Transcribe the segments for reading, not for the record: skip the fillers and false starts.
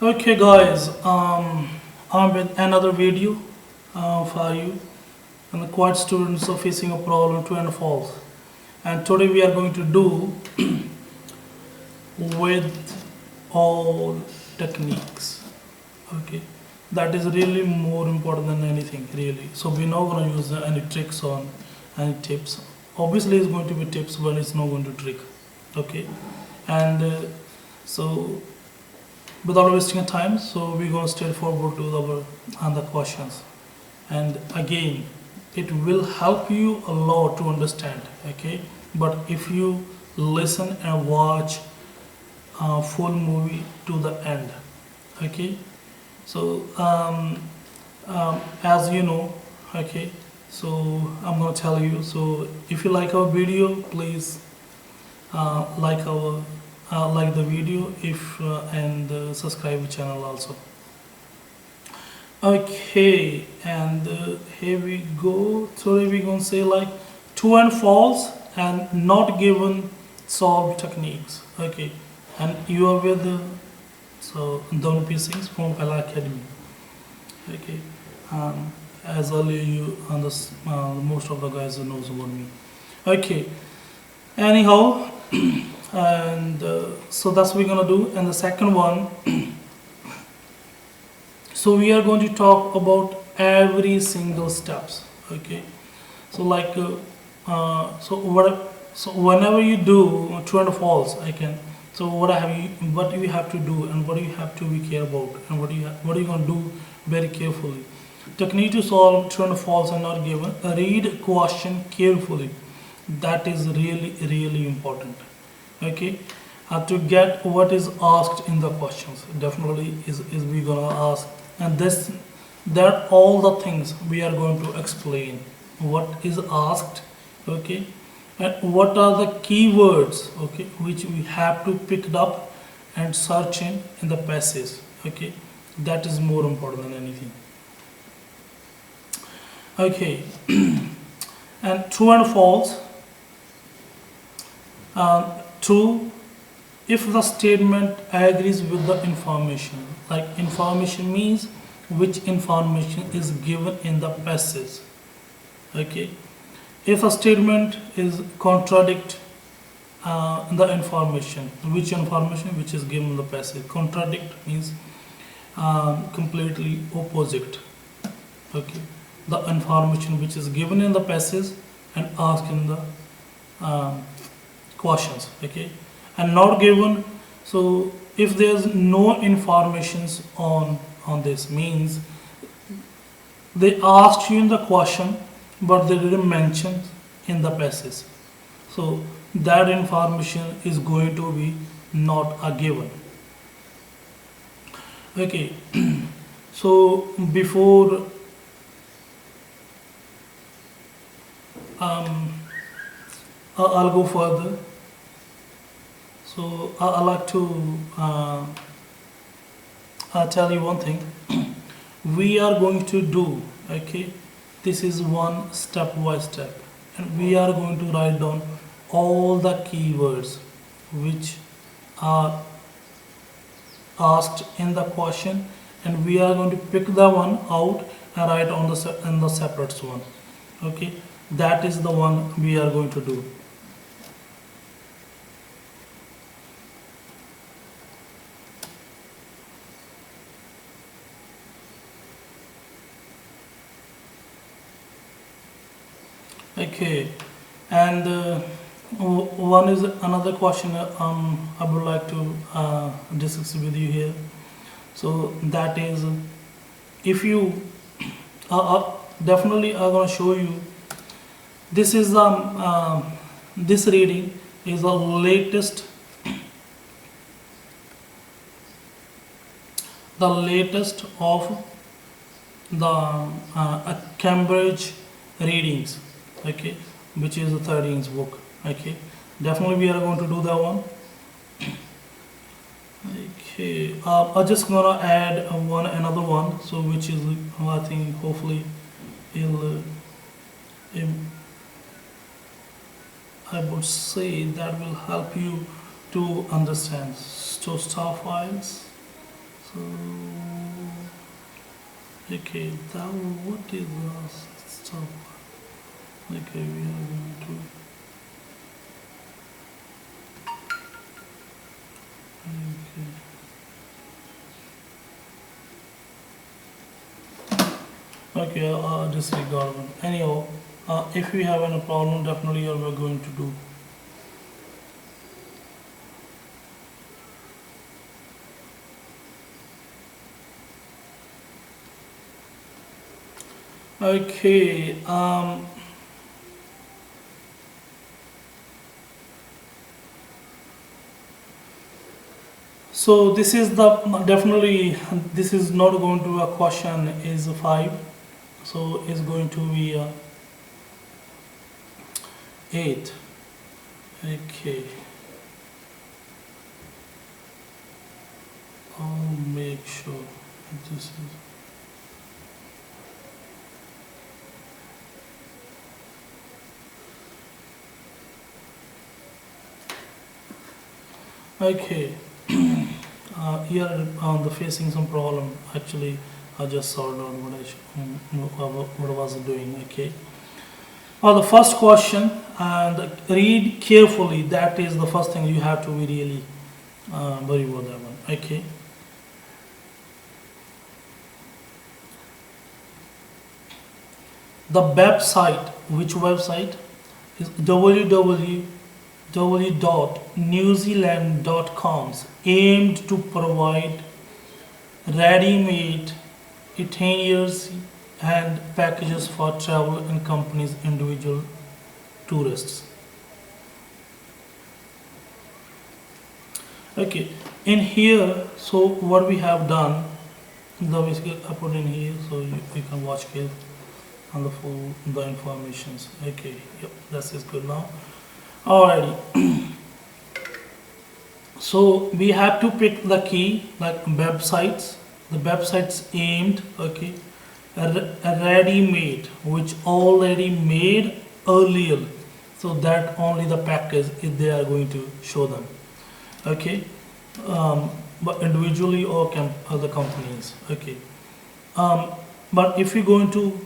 Okay, guys, I'm with another video for you, and the quad students are facing a problem true and false. And today we are going to do with all techniques. Okay, that is really more important than anything, really. So we're not going to use any tricks on any tips. Obviously, it's going to be tips, but it's not going to trick. Okay, and so without wasting time, so we're going to straight forward to our other questions. And again, it will help you a lot to understand. Okay, but if you listen and watch a full movie to the end. Okay, so as you know, okay, so I'm going to tell you. So if you like our video, please like the video if and subscribe the channel also. Okay, and here we go. Today we're gonna say like true and false and not given solved techniques. Okay, and you are with so Don P6 from Pella Academy. Okay, as earlier you understand, most of the guys knows about me. Okay, anyhow, and so that's what we're gonna do. And the second one, so we are going to talk about every single steps. Okay, so like so whenever you do true and false, I can. So what you have to do, and what you have to be care about, and what are you gonna do very carefully. Technique to solve true and false are not given. Read question carefully. That is really important. Okay, to get what is asked in the questions, definitely is we gonna ask, and this that all the things we are going to explain what is asked. Okay, and what are the keywords, okay, which we have to pick it up and search in the passage. Okay, that is more important than anything. Okay, and true and false. True if the statement agrees with the information. Like information means which information is given in the passage. Okay, if a statement is contradict the information which is given in the passage. Contradict means completely opposite. Okay, the information which is given in the passage and asked in the um, questions. Okay, and not given. So if there's no informations on this, means they asked you in the question but they didn't mention in the passage, so that information is going to be not a given. Okay, so before I'll go further. So I like to tell you one thing. We are going to do, okay, this is one step by step, and we are going to write down all the keywords which are asked in the question, and we are going to pick the one out and write on the separate one. Okay, that is the one we are going to do. Okay, and one is another question I would like to discuss with you here. So that is, if you definitely are going to show you. This is this reading is the latest of the Cambridge readings. Okay, which is the 13th book. Okay, definitely we are going to do that one. Okay, I'm just gonna add another one, so which is I think hopefully it'll I would say that will help you to understand. So star files. So okay, that what is the stuff? Okay, we are going to. Okay, disregard one. Anyhow, if we have any problem, definitely we're going to do. Okay, so this is the definitely this is not going to be a question is 5, so it's going to be 8. Okay, I'll make sure this is okay. Here on the facing some problem. Actually, I just sorted out what I was doing. Okay. The first question and read carefully. That is the first thing you have to be really worry about that one. Okay. The website. Which website? Is www.newzealand.coms aimed to provide ready-made itineraries and packages for travel and companies individual tourists. Okay, in here, so what we have done, the basically I put in here so you can watch here on the full the informations. Okay, yep, that is good now. Alrighty. So we have to pick the key like websites. The websites aimed, okay, ready-made, which already made earlier, so that only the package if they are going to show them, okay, but individually or other companies, okay. But if you're going to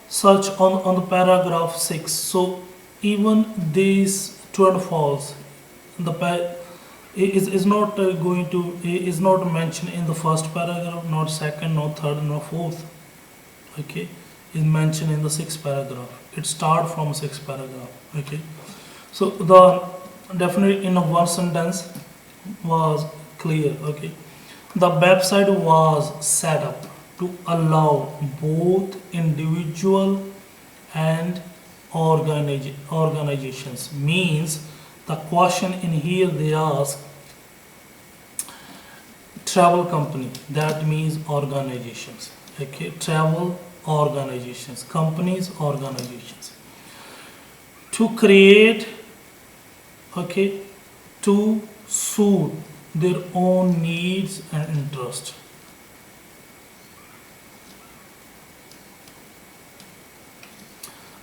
search on the paragraph 6, so even these true and false, the is not going to is not mentioned in the first paragraph, not second, not third, not fourth, okay, is mentioned in the sixth paragraph. It starts from sixth paragraph, okay. So the definitely in a one sentence was clear, okay. The website was set up to allow both individual and organizations. Means the question in here they ask travel company, that means organizations, okay, travel organizations, companies, organizations, to create, okay, to suit their own needs and interest.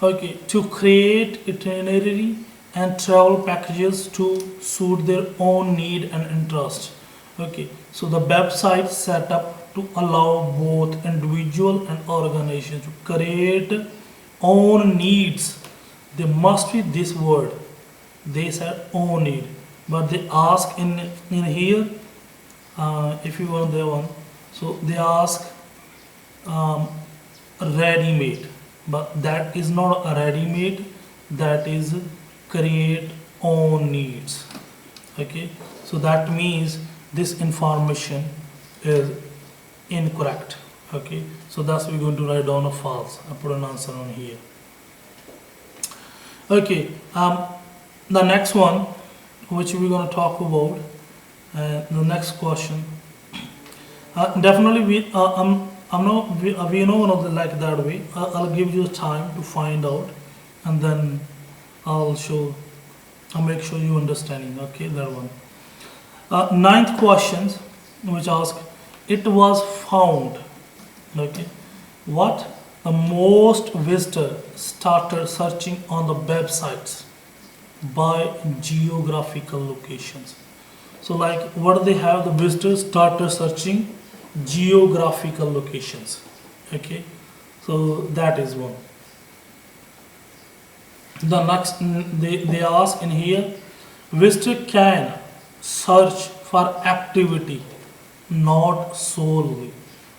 Okay, to create itinerary and travel packages to suit their own need and interest. Okay, so the website set up to allow both individual and organization to create own needs. There must be this word. They said own need, but they ask in here. If you want that one, so they ask ready-made, but that is not a ready-made. That is create own needs. Okay, so that means this information is incorrect. Okay, so that's we're going to write down a false. I put an answer on here. Okay, the next one which we're going to talk about, the next question, definitely I'm not we know one of the like that way. I'll give you time to find out, and then I'll make sure you understanding. Okay, that one. Ninth questions, which ask, it was found, okay, what the most visitor started searching on the websites by geographical locations. So like what they have, the visitors started searching geographical locations. Okay, so that is one. The next, they ask in here, visitor can search for activity not solely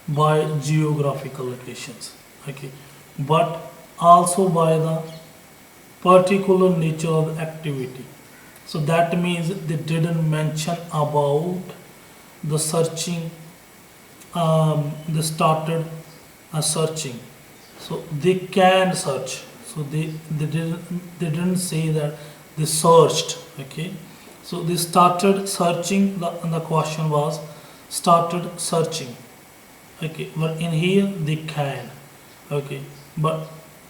by geographical locations, okay, but also by the particular nature of the activity. So that means they didn't mention about the searching, they started searching. So they can search. So they didn't say that they searched. Okay. So they started searching. The question was started searching. Okay. But in here they can. Okay. But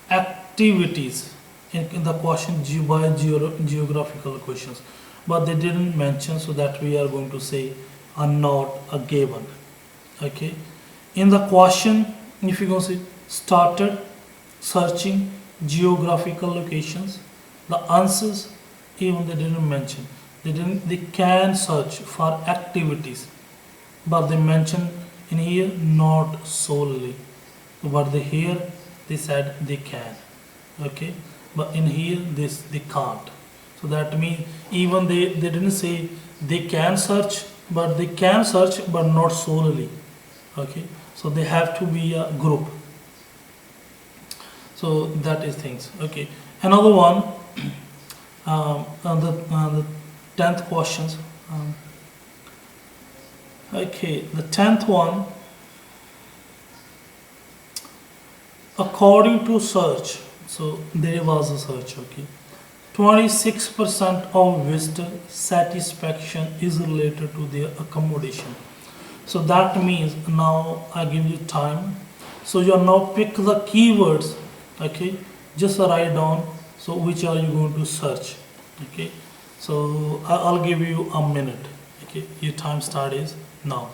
activities in the question by geographical questions, but they didn't mention, so that we are going to say are not a given. Okay. In the question, if you go see started searching geographical locations, the answers even they didn't mention. They can search for activities, but they mention in here not solely. But they said they can. Okay, but in here this they can't. So that means even they didn't say they can search, but they can search but not solely. Okay, so they have to be a group. So that is things. Okay, another one, the 10th questions. Okay, the 10th one, according to search. So there was a search. Okay, 26% of visitor satisfaction is related to their accommodation. So that means now I give you time. So you now pick the keywords. Okay, just write down. So which are you going to search? Okay, so I'll give you a minute. Okay, your time start is now.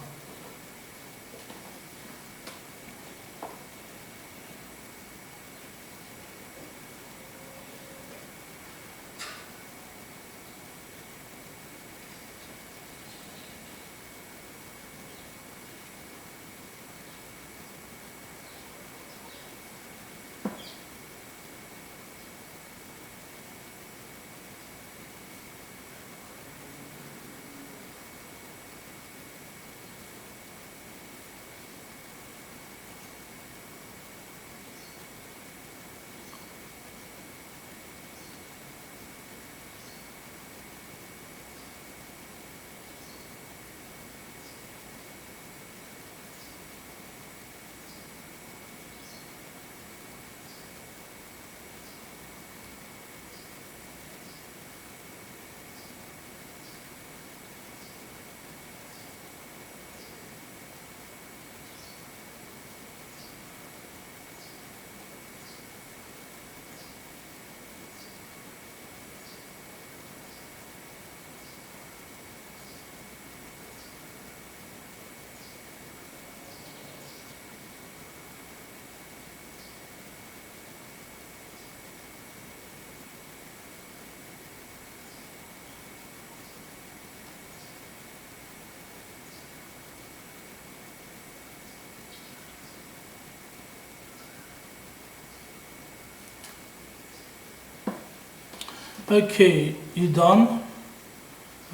Okay, you done?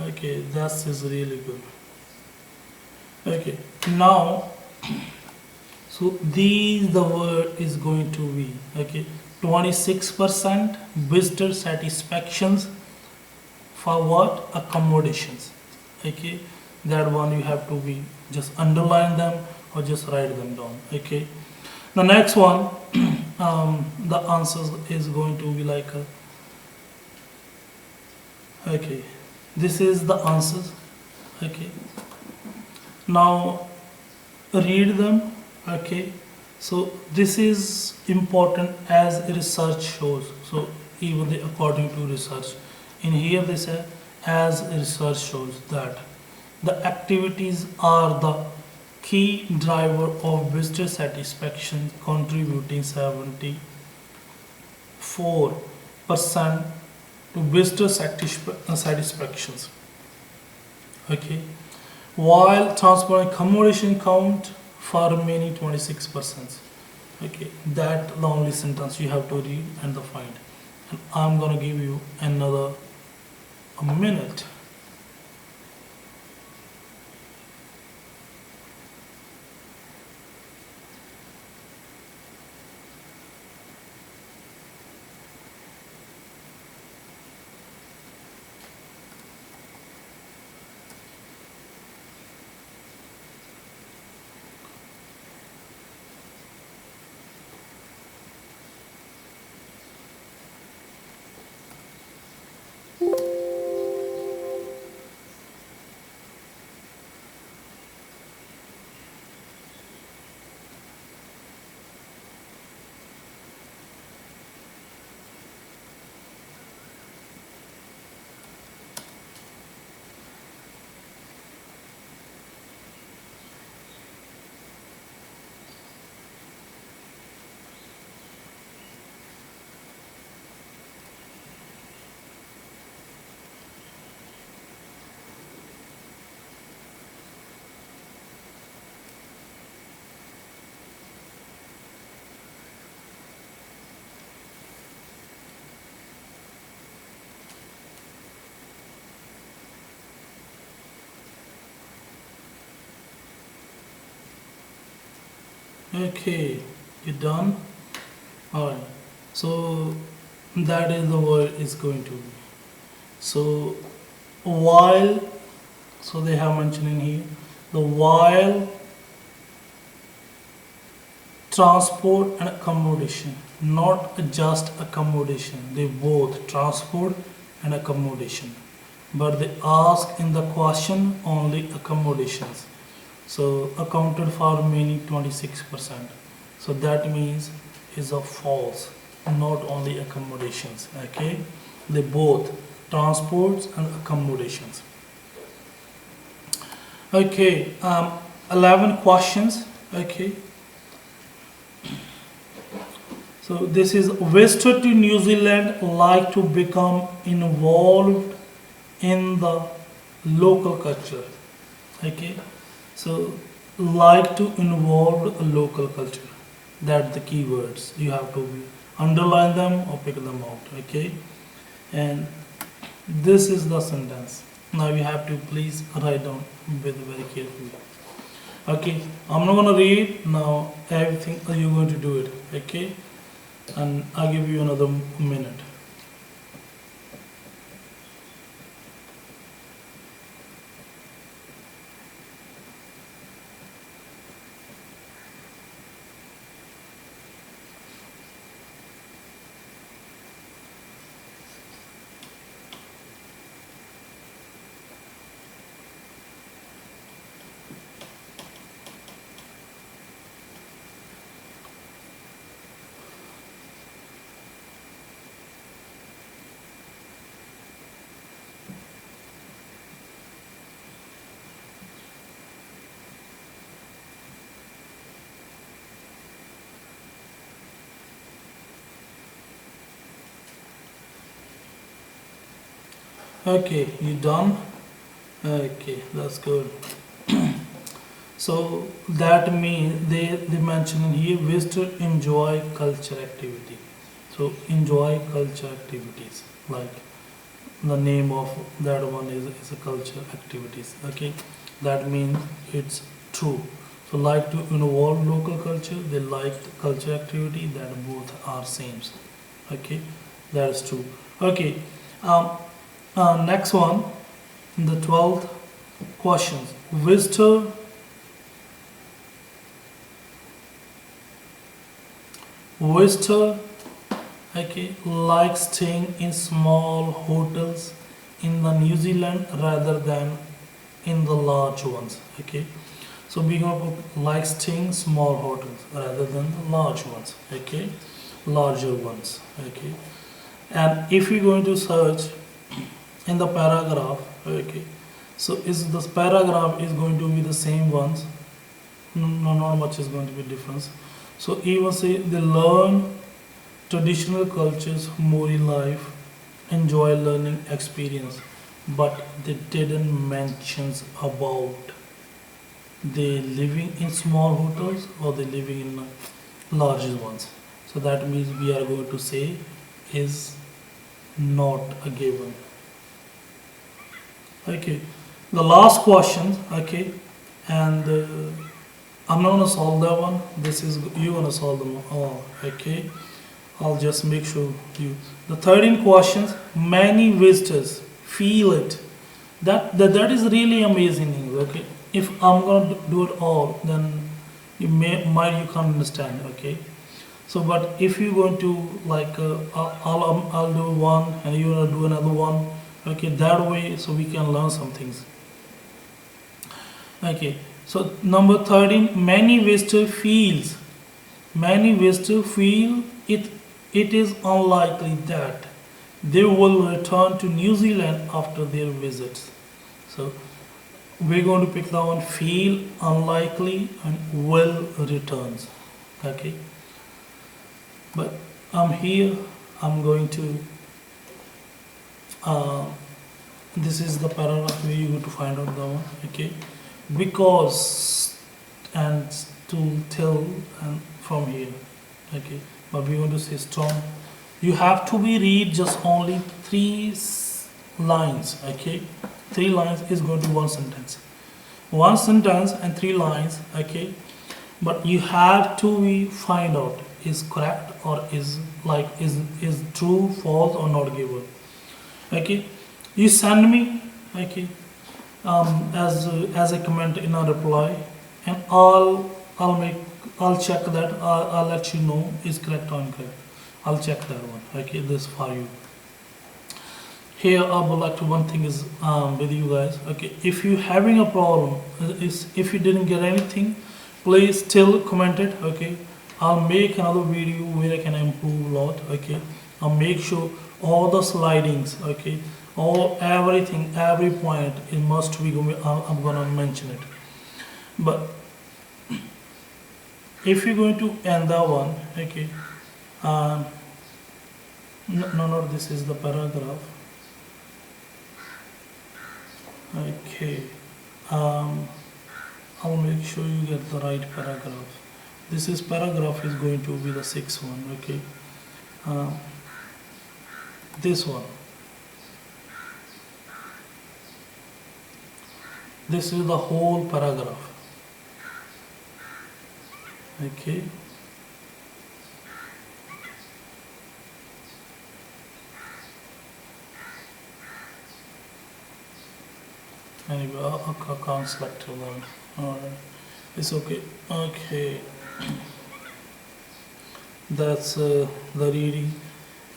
Okay, that is really good. Okay, now, so these the word is going to be, okay, 26% visitor satisfactions for what? Accommodations. Okay, that one you have to be just underline them or just write them down. Okay, the next one, the answers is going to be like a, okay, this is the answers. Okay, now read them. Okay, so this is important as research shows. So even according to research, in here they say as research shows that the activities are the key driver of visitor satisfaction, contributing 74% to visitor satisfactions. Okay, while transport and accommodation count for remaining 26%. Okay, that the only sentence you have to read and the find. And I'm gonna give you another a minute. Okay, you done? Alright. So that is the word is going to be. So while, so they have mentioned in here, the while transport and accommodation, not just accommodation, they both transport and accommodation, but they ask in the question only accommodations. So accounted for remaining 26%. So that means is a false, not only accommodations. Okay, they both transports and accommodations. Okay, 11 questions. Okay, so this is visitor to New Zealand like to become involved in the local culture. Okay, so like to involve a local culture. That the keywords you have to underline them or pick them out. Okay, and this is the sentence. Now you have to please write down with very carefully. Okay, I'm not gonna read now everything. You're going to do it. Okay, and I'll give you another minute. Okay, you done? Okay, that's good. So that means they mention in here visitor enjoy culture activity. So enjoy culture activities like the name of that one is a culture activities. Okay, that means it's true. So like to involve local culture, they like the culture activity, that both are same. Okay, that is true. Okay, um, next one, the 12th questions. Visitor, okay, like staying in small hotels in the New Zealand rather than in the large ones. Okay, so we going to put like staying small hotels rather than the large ones. Okay, larger ones. Okay, and if you're going to search in the paragraph, okay, so is this paragraph is going to be the same ones. No, not much is going to be difference. So even say they learn traditional cultures more in life, enjoy learning experience. but they didn't mention about they living in small hotels or they living in larger ones. So that means we are going to say is not a given. Okay, the last question. Okay, and I'm not gonna solve that one. This is you gonna solve them all. Okay, I'll just make sure you. The 13 questions. Many visitors feel it. That is really amazing news. Okay, if I'm gonna do it all, then you can't understand. Okay, so but if you're going to like I'll do one and you're gonna do another one. Okay, that way so we can learn some things. Okay, so number 13. Many visitors feel it is unlikely that they will return to New Zealand after their visits. So we're going to pick the one feel unlikely and will returns. Okay, but I'm here. I'm going to. This is the paragraph where you go to find out the one. Okay, because and to tell and from here. Okay, but we want to say strong. You have to be read just only lines. Okay, 3 lines is going to one sentence and 3 lines. Okay, but you have to be find out is correct or is true, false or not given. Okay, you send me. Okay, as a comment in a reply, and I'll check that. I'll let you know is correct or incorrect. I'll check that one. Okay, this for you. Here I would like to one thing is with you guys. Okay, if you having a problem, if you didn't get anything, please still comment it. Okay, I'll make another video where I can improve a lot. Okay, I'll make sure all the slidings. Okay, all everything, every point it must be. I'm gonna mention it. But if you're going to end that one, okay. No, this is the paragraph. Okay, I'll make sure you get the right paragraph. This is paragraph is going to be the 6th one. Okay, this one. This is the whole paragraph. Okay. Anyway, I can't select one. Alright, it's okay. Okay, that's the reading,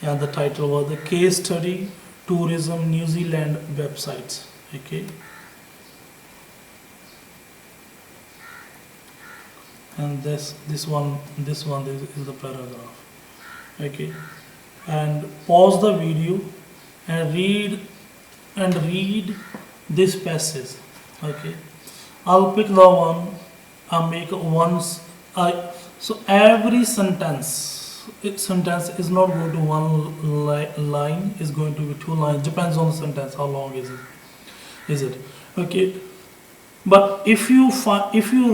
and the title was the case study tourism New Zealand websites. Okay, and this one is the paragraph. Okay, and pause the video and read this passage. Okay, I'll pick the one. I'll make once. So every sentence is not going to one line. Is going to be 2 lines. Depends on the sentence. How long is it? Okay. But if you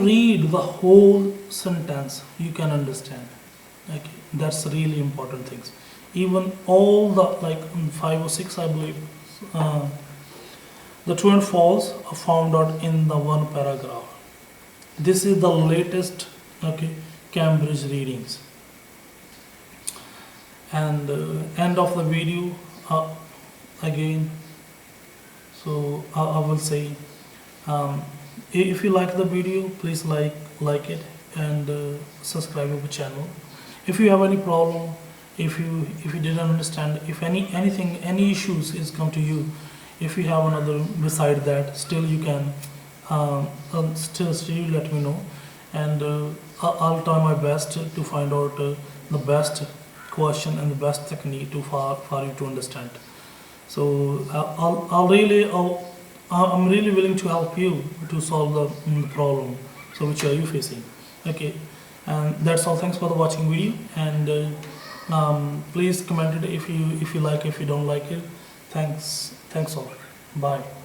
read the whole sentence, you can understand. Okay, that's really important things. Even all the 5 or 6, I believe. The true and false are found out in the one paragraph. This is the latest, okay, Cambridge readings. And end of the video again. So I will say, if you like the video, please like it and subscribe to the channel. If you have any problem, if you didn't understand, if any issues is come to you. If you have another beside that, still you can still let me know, and I'll try my best to find out the best question and the best technique for you to understand. So I'm really willing to help you to solve the problem. So which are you facing? Okay, and that's all. Thanks for the watching video, and please comment it if you like, if you don't like it. Thanks all. Bye.